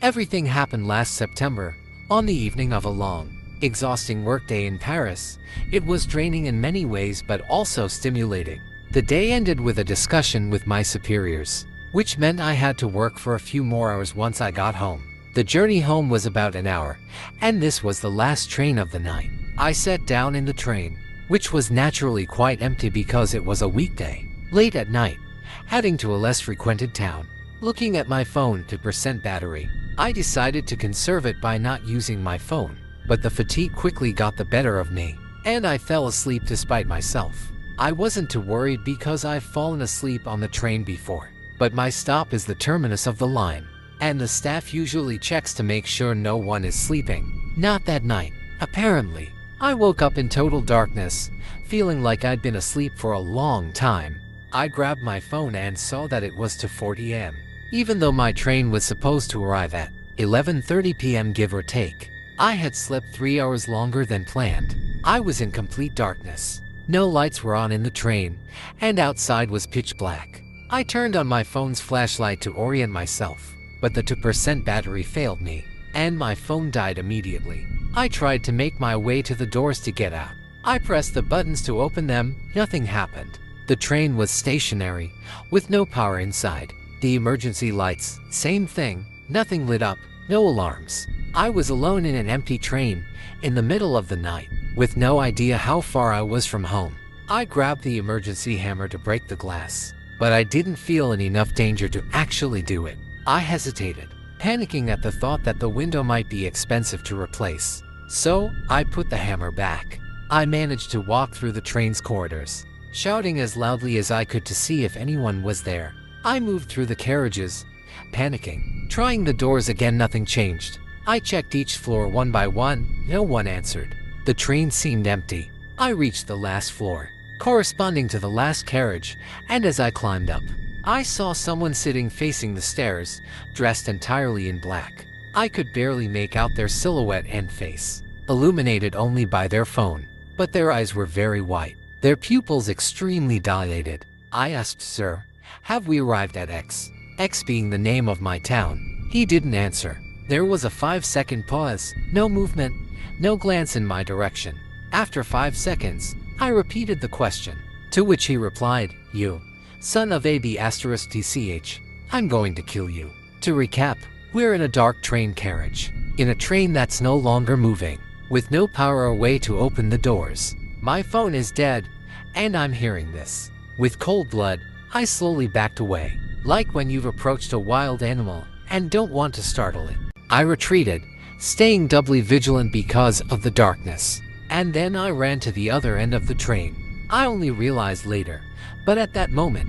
Everything happened last September, on the evening of a long, exhausting workday in Paris. It was draining in many ways but also stimulating. The day ended with a discussion with my superiors, which meant I had to work for a few more hours once I got home. The journey home was about an hour, and this was the last train of the night. I sat down in the train, which was naturally quite empty because it was a weekday. Late at night, heading to a less frequented town. Looking at my phone to percent battery, I decided to conserve it by not using my phone, but the fatigue quickly got the better of me, and I fell asleep despite myself. I wasn't too worried because I've fallen asleep on the train before, but my stop is the terminus of the line, and the staff usually checks to make sure no one is sleeping. Not that night, apparently. I woke up in total darkness, feeling like I'd been asleep for a long time. I grabbed my phone and saw that it was 2:40 a.m. Even though my train was supposed to arrive at 11:30 p.m. give or take. I had slept 3 hours longer than planned. I was in complete darkness. No lights were on in the train, and outside was pitch black. I turned on my phone's flashlight to orient myself, but the 2% battery failed me, and my phone died immediately. I tried to make my way to the doors to get out. I pressed the buttons to open them. Nothing happened. The train was stationary, with no power inside. The emergency lights, same thing. Nothing lit up, no alarms. I was alone in an empty train, in the middle of the night, with no idea how far I was from home. I grabbed the emergency hammer to break the glass, but I didn't feel in enough danger to actually do it. I hesitated, panicking at the thought that the window might be expensive to replace. So, I put the hammer back. I managed to walk through the train's corridors, shouting as loudly as I could to see if anyone was there. I moved through the carriages, panicking. Trying the doors again, nothing changed. I checked each floor one by one. No one answered. The train seemed empty. I reached the last floor, corresponding to the last carriage, and as I climbed up, I saw someone sitting facing the stairs, dressed entirely in black. I could barely make out their silhouette and face, illuminated only by their phone, but their eyes were very white, their pupils extremely dilated. I asked, "Sir, have we arrived at X?" X being the name of my town. He didn't answer. There was a 5-second pause, no movement, no glance in my direction. After 5 seconds, I repeated the question, to which he replied, "You, son of AB*TCH, I'm going to kill you." To recap, we're in a dark train carriage, in a train that's no longer moving, with no power or way to open the doors. My phone is dead, and I'm hearing this. With cold blood, I slowly backed away, like when you've approached a wild animal and don't want to startle it. I retreated, staying doubly vigilant because of the darkness. And then I ran to the other end of the train. I only realized later, but at that moment,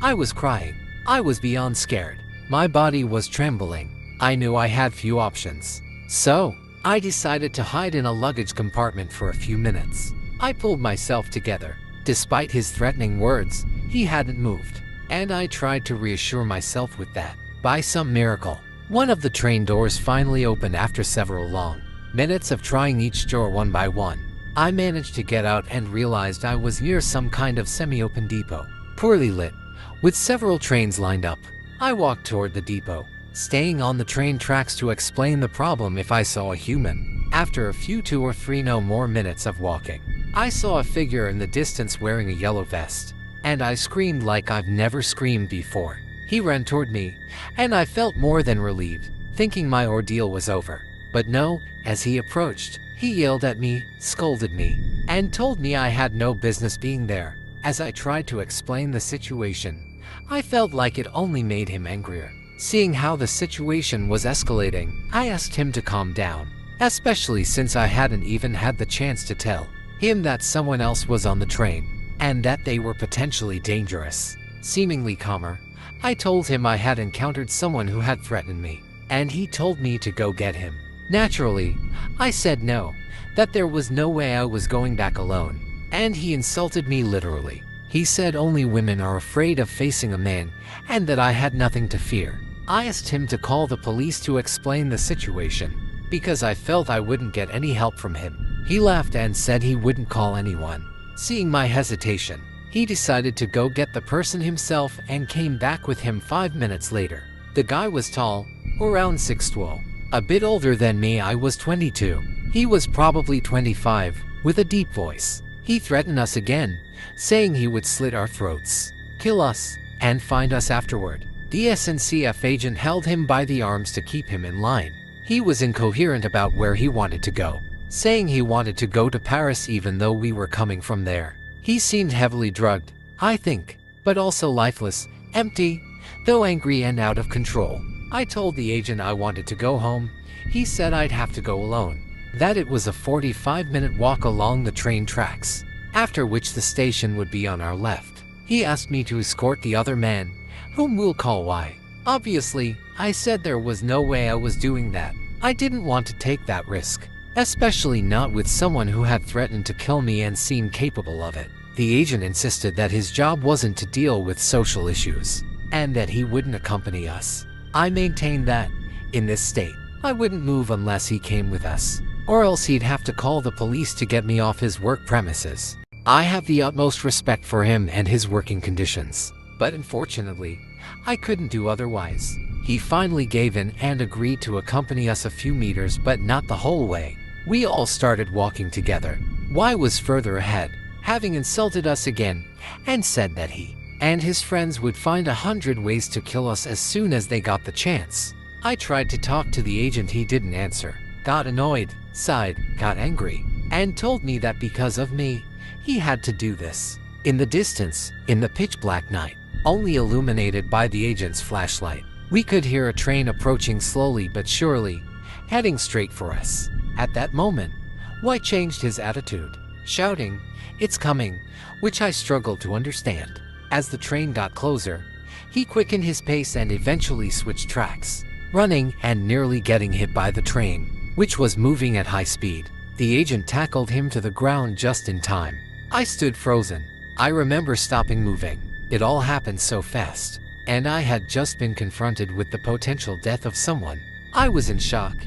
I was crying. I was beyond scared. My body was trembling. I knew I had few options. So, I decided to hide in a luggage compartment for a few minutes. I pulled myself together. Despite his threatening words, he hadn't moved. And I tried to reassure myself with that. By some miracle, one of the train doors finally opened after several long minutes of trying each door one by one. I managed to get out and realized I was near some kind of semi-open depot, poorly lit, with several trains lined up. I walked toward the depot, staying on the train tracks to explain the problem if I saw a human. After a few 2 or 3 no more minutes of walking, I saw a figure in the distance wearing a yellow vest, and I screamed like I've never screamed before. He ran toward me, and I felt more than relieved, thinking my ordeal was over. But no, as he approached, he yelled at me, scolded me, and told me I had no business being there. As I tried to explain the situation, I felt like it only made him angrier. Seeing how the situation was escalating, I asked him to calm down, especially since I hadn't even had the chance to tell him that someone else was on the train, and that they were potentially dangerous. Seemingly calmer, I told him I had encountered someone who had threatened me, and he told me to go get him. Naturally, I said no, that there was no way I was going back alone, and he insulted me literally. He said only women are afraid of facing a man, and that I had nothing to fear. I asked him to call the police to explain the situation, because I felt I wouldn't get any help from him. He laughed and said he wouldn't call anyone. Seeing my hesitation, He decided to go get the person himself and came back with him 5 minutes later. The guy was tall, around 6'2", a bit older than me. I was 22. He was probably 25, with a deep voice. He threatened us again, saying he would slit our throats, kill us, and find us afterward. The SNCF agent held him by the arms to keep him in line. He was incoherent about where he wanted to go, saying he wanted to go to Paris even though we were coming from there. He seemed heavily drugged, I think, but also lifeless, empty, though angry and out of control. I told the agent I wanted to go home. He said I'd have to go alone, that it was a 45-minute walk along the train tracks, after which the station would be on our left. He asked me to escort the other man, whom we'll call Y. Obviously, I said there was no way I was doing that. I didn't want to take that risk, especially not with someone who had threatened to kill me and seemed capable of it. The agent insisted that his job wasn't to deal with social issues, and that he wouldn't accompany us. I maintained that, in this state, I wouldn't move unless he came with us, or else he'd have to call the police to get me off his work premises. I have the utmost respect for him and his working conditions, but unfortunately, I couldn't do otherwise. He finally gave in and agreed to accompany us a few meters, but not the whole way. We all started walking together. Y was further ahead, having insulted us again, and said that he and his friends would find 100 ways to kill us as soon as they got the chance. I tried to talk to the agent. He didn't answer, got annoyed, sighed, got angry, and told me that because of me, he had to do this. In the distance, in the pitch black night, only illuminated by the agent's flashlight, we could hear a train approaching slowly but surely, heading straight for us. At that moment, Y changed his attitude, shouting, "It's coming," which I struggled to understand. As the train got closer, he quickened his pace and eventually switched tracks, running and nearly getting hit by the train, which was moving at high speed. The agent tackled him to the ground just in time. I stood frozen. I remember stopping moving. It all happened so fast, and I had just been confronted with the potential death of someone. I was in shock,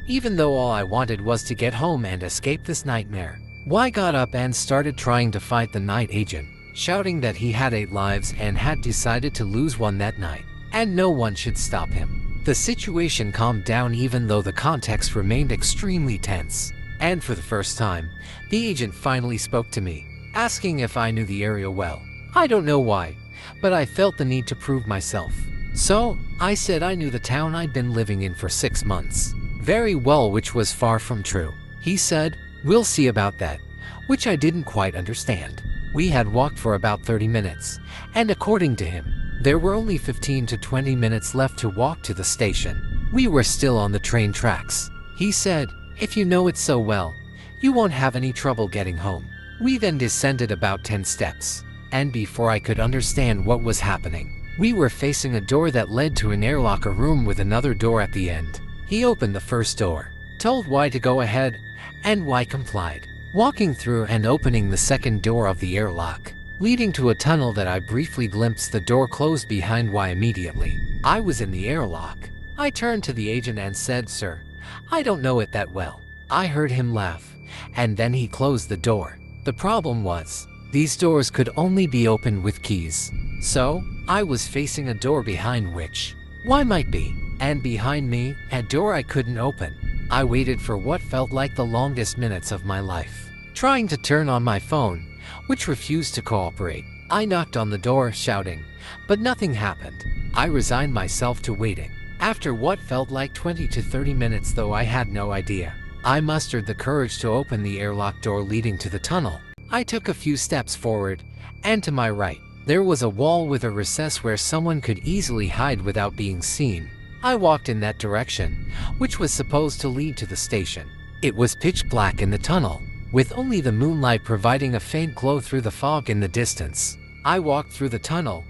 even though all I wanted was to get home and escape this nightmare. Y got up and started trying to fight the night agent, shouting that he had 8 lives and had decided to lose one that night, and no one should stop him. The situation calmed down even though the context remained extremely tense. And for the first time, the agent finally spoke to me, asking if I knew the area well. I don't know why, but I felt the need to prove myself. So, I said I knew the town I'd been living in for 6 months very well, which was far from true. He said, "We'll see about that," which I didn't quite understand. We had walked for about 30 minutes, and according to him, there were only 15 to 20 minutes left to walk to the station. We were still on the train tracks. He said, "If you know it so well, you won't have any trouble getting home." We then descended about 10 steps, and before I could understand what was happening, we were facing a door that led to an airlock, a room with another door at the end. He opened the first door, told Y to go ahead, and Y complied, walking through and opening the second door of the airlock, leading to a tunnel that I briefly glimpsed. The door closed behind Y immediately. I was in the airlock. I turned to the agent and said, "Sir, I don't know it that well." I heard him laugh, and then he closed the door. The problem was, these doors could only be opened with keys. So, I was facing a door behind which Y might be, and behind me, a door I couldn't open. I waited for what felt like the longest minutes of my life, trying to turn on my phone, which refused to cooperate. I knocked on the door, shouting, but nothing happened. I resigned myself to waiting. After what felt like 20 to 30 minutes, though I had no idea, I mustered the courage to open the airlock door leading to the tunnel. I took a few steps forward, and to my right, there was a wall with a recess where someone could easily hide without being seen. I walked in that direction, which was supposed to lead to the station. It was pitch black in the tunnel, with only the moonlight providing a faint glow through the fog in the distance. I walked through the tunnel,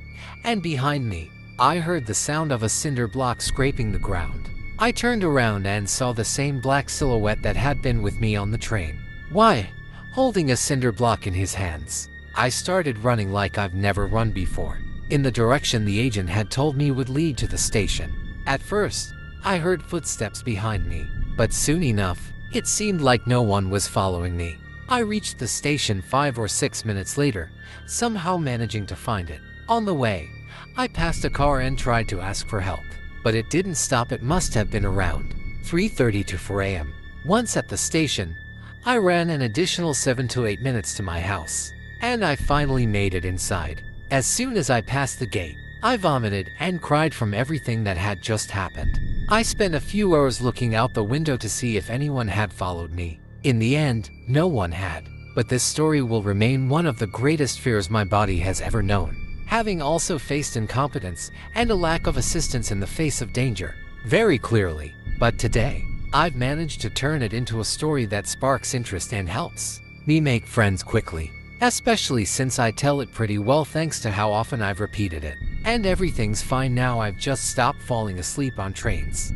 and behind me, I heard the sound of a cinder block scraping the ground. I turned around and saw the same black silhouette that had been with me on the train. Y, holding a cinder block in his hands. I started running like I've never run before, in the direction the agent had told me would lead to the station. At first, I heard footsteps behind me, but soon enough, it seemed like no one was following me. I reached the station 5 or 6 minutes later, somehow managing to find it. On the way, I passed a car and tried to ask for help, but it didn't stop. It must have been around 3:30 to 4 a.m. Once at the station, I ran an additional 7 to 8 minutes to my house, and I finally made it inside. As soon as I passed the gate, I vomited and cried from everything that had just happened. I spent a few hours looking out the window to see if anyone had followed me. In the end, no one had. But this story will remain one of the greatest fears my body has ever known, having also faced incompetence and a lack of assistance in the face of danger very clearly. But today, I've managed to turn it into a story that sparks interest and helps me make friends quickly, especially since I tell it pretty well thanks to how often I've repeated it. And everything's fine now. I've just stopped falling asleep on trains.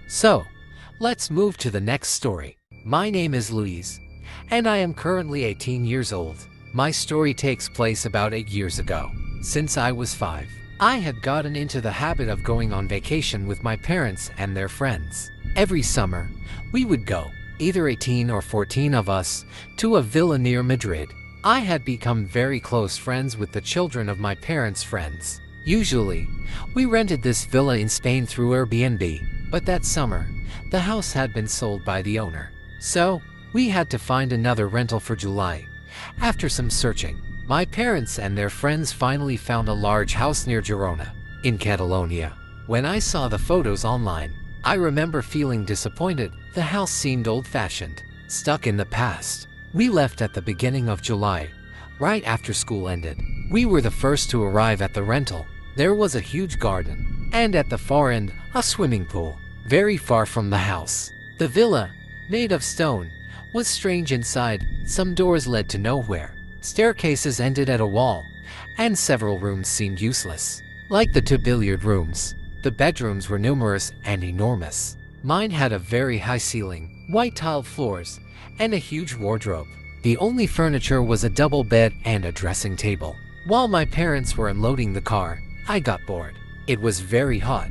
So, let's move to the next story. My name is Louise, and I am currently 18 years old. My story takes place about 8 years ago. Since I was 5, I had gotten into the habit of going on vacation with my parents and their friends. Every summer, we would go, either 18 or 14 of us, to a villa near Madrid. I had become very close friends with the children of my parents' friends. Usually, we rented this villa in Spain through Airbnb, but that summer, the house had been sold by the owner. So, we had to find another rental for July. After some searching, my parents and their friends finally found a large house near Girona, in Catalonia. When I saw the photos online, I remember feeling disappointed. The house seemed old-fashioned, stuck in the past. We left at the beginning of July, right after school ended. We were the first to arrive at the rental. There was a huge garden, and at the far end, a swimming pool, very far from the house. The villa, made of stone, was strange inside. Some doors led to nowhere. Staircases ended at a wall, and several rooms seemed useless. Like the 2 billiard rooms, the bedrooms were numerous and enormous. Mine had a very high ceiling, white tiled floors, and a huge wardrobe. The only furniture was a double bed and a dressing table. While my parents were unloading the car, I got bored. It was very hot,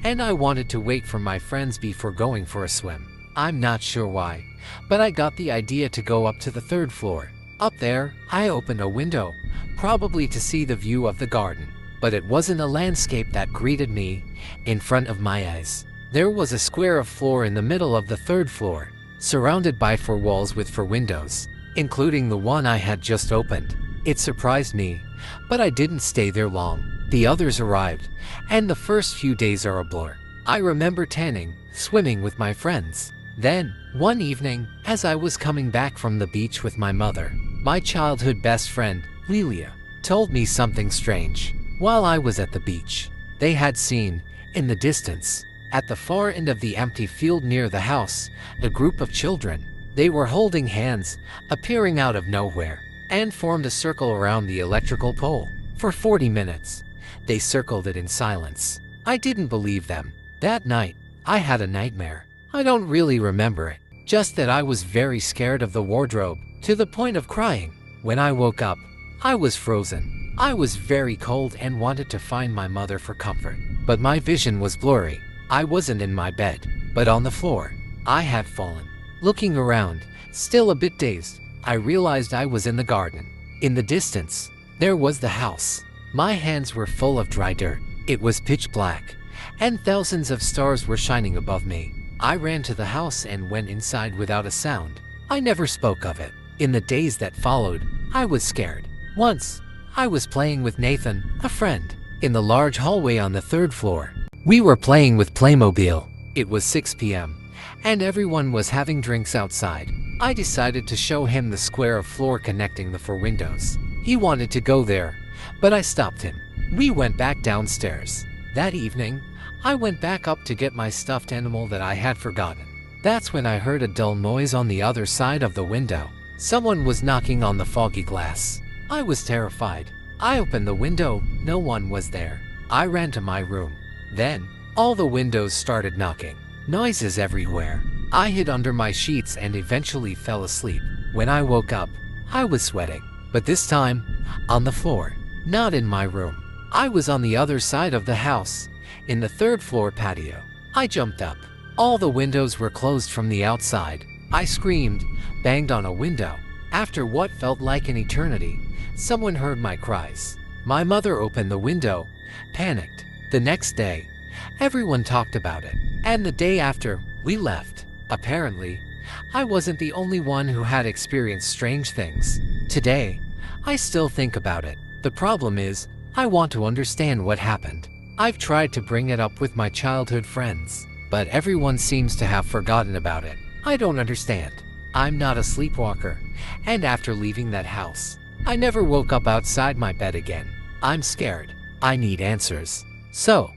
and I wanted to wait for my friends before going for a swim. I'm not sure why, but I got the idea to go up to the 3rd floor. Up there, I opened a window, probably to see the view of the garden. But it wasn't a landscape that greeted me. In front of my eyes, there was a square of floor in the middle of the 3rd floor, surrounded by 4 walls with 4 windows, including the one I had just opened. It surprised me, but I didn't stay there long. The others arrived, and the first few days are a blur. I remember tanning, swimming with my friends. Then, one evening, as I was coming back from the beach with my mother, my childhood best friend, Lilia, told me something strange. While I was at the beach, they had seen, in the distance, at the far end of the empty field near the house, a group of children. They were holding hands, appearing out of nowhere, and formed a circle around the electrical pole. For 40 minutes, they circled it in silence. I didn't believe them. That night, I had a nightmare. I don't really remember it, just that I was very scared of the wardrobe, to the point of crying. When I woke up, I was frozen. I was very cold and wanted to find my mother for comfort, but my vision was blurry. I wasn't in my bed, but on the floor. I had fallen. Looking around, still a bit dazed, I realized I was in the garden. In the distance, there was the house. My hands were full of dry dirt. It was pitch black, and thousands of stars were shining above me. I ran to the house and went inside without a sound. I never spoke of it. In the days that followed, I was scared. Once, I was playing with Nathan, a friend, in the large hallway on the 3rd floor. We were playing with Playmobil. It was 6 p.m., and everyone was having drinks outside. I decided to show him the square of floor connecting the 4 windows. He wanted to go there, but I stopped him. We went back downstairs. That evening, I went back up to get my stuffed animal that I had forgotten. That's when I heard a dull noise on the other side of the window. Someone was knocking on the foggy glass. I was terrified. I opened the window. No one was there. I ran to my room. Then, all the windows started knocking. Noises everywhere. I hid under my sheets and eventually fell asleep. When I woke up, I was sweating. But this time, on the floor. Not in my room. I was on the other side of the house, in the 3rd floor patio. I jumped up. All the windows were closed from the outside. I screamed, banged on a window. After what felt like an eternity, someone heard my cries. My mother opened the window, panicked. The next day, everyone talked about it. And the day after, we left. Apparently, I wasn't the only one who had experienced strange things. Today, I still think about it. The problem is, I want to understand what happened. I've tried to bring it up with my childhood friends, but everyone seems to have forgotten about it. I don't understand. I'm not a sleepwalker, and after leaving that house, I never woke up outside my bed again. I'm scared. I need answers. So,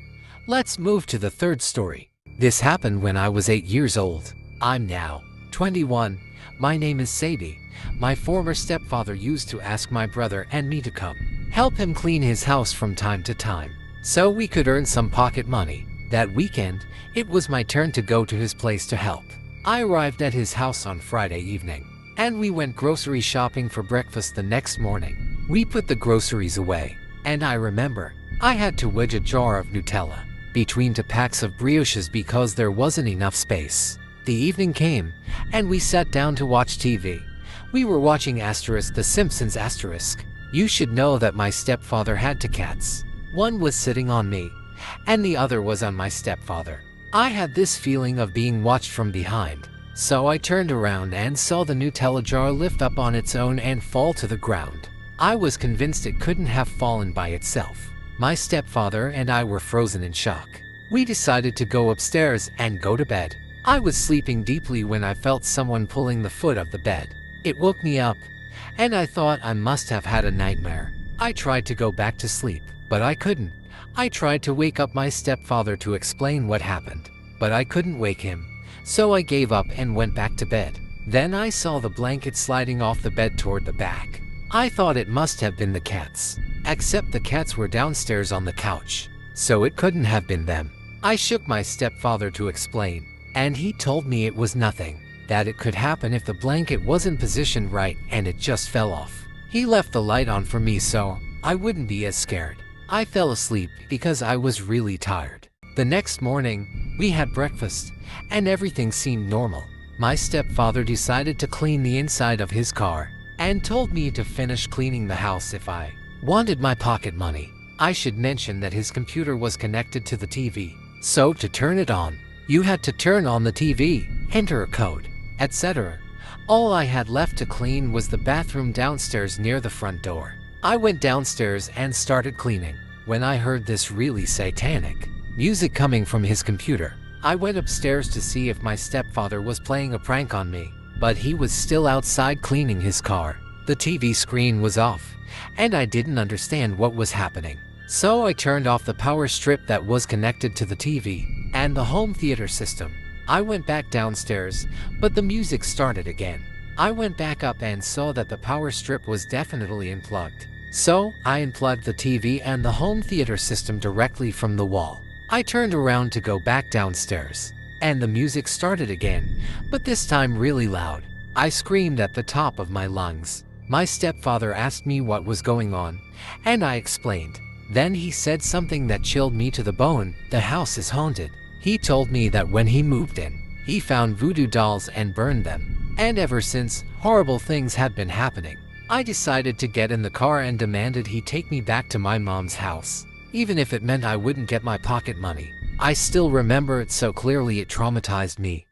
let's move to the third story. This happened when I was 8 years old. I'm now 21. My name is Sadie. My former stepfather used to ask my brother and me to come help him clean his house from time to time, so we could earn some pocket money. That weekend, it was my turn to go to his place to help. I arrived at his house on Friday evening, and we went grocery shopping for breakfast the next morning. We put the groceries away, and I remember, I had to wedge a jar of Nutella between 2 packs of brioches because there wasn't enough space. The evening came, and we sat down to watch TV. We were watching The Simpsons *. You should know that my stepfather had 2 cats. One was sitting on me, and the other was on my stepfather. I had this feeling of being watched from behind, so I turned around and saw the Nutella jar lift up on its own and fall to the ground. I was convinced it couldn't have fallen by itself. My stepfather and I were frozen in shock. We decided to go upstairs and go to bed. I was sleeping deeply when I felt someone pulling the foot of the bed. It woke me up, and I thought I must have had a nightmare. I tried to go back to sleep, but I couldn't. I tried to wake up my stepfather to explain what happened, but I couldn't wake him, so I gave up and went back to bed. Then I saw the blanket sliding off the bed toward the back. I thought it must have been the cats, except the cats were downstairs on the couch, so it couldn't have been them. I shook my stepfather to explain, and he told me it was nothing, that it could happen if the blanket wasn't positioned right and it just fell off. He left the light on for me so I wouldn't be as scared. I fell asleep because I was really tired. The next morning, we had breakfast, and everything seemed normal. My stepfather decided to clean the inside of his car, and told me to finish cleaning the house if I wanted my pocket money. I should mention that his computer was connected to the TV, so to turn it on, you had to turn on the TV, enter a code, etc. All I had left to clean was the bathroom downstairs near the front door. I went downstairs and started cleaning, when I heard this really satanic music coming from his computer. I went upstairs to see if my stepfather was playing a prank on me, but he was still outside cleaning his car. The TV screen was off, and I didn't understand what was happening. So I turned off the power strip that was connected to the TV and the home theater system. I went back downstairs, but the music started again. I went back up and saw that the power strip was definitely unplugged. So I unplugged the TV and the home theater system directly from the wall. I turned around to go back downstairs, and the music started again, but this time really loud. I screamed at the top of my lungs. My stepfather asked me what was going on, and I explained. Then he said something that chilled me to the bone. The house is haunted. He told me that when he moved in, he found voodoo dolls and burned them. And ever since, horrible things had been happening. I decided to get in the car and demanded he take me back to my mom's house, even if it meant I wouldn't get my pocket money. I still remember it so clearly, it traumatized me.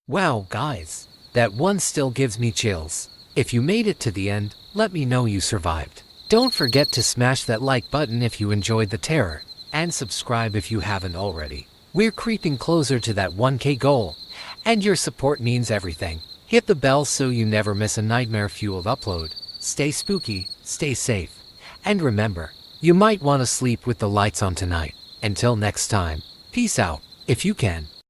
Wow, guys, that one still gives me chills. If you made it to the end, let me know you survived. Don't forget to smash that like button if you enjoyed the terror, and subscribe if you haven't already. We're creeping closer to that 1K goal, and your support means everything. Hit the bell so you never miss a nightmare-fueled upload. Stay spooky, stay safe, and remember, you might want to sleep with the lights on tonight. Until next time, peace out, if you can.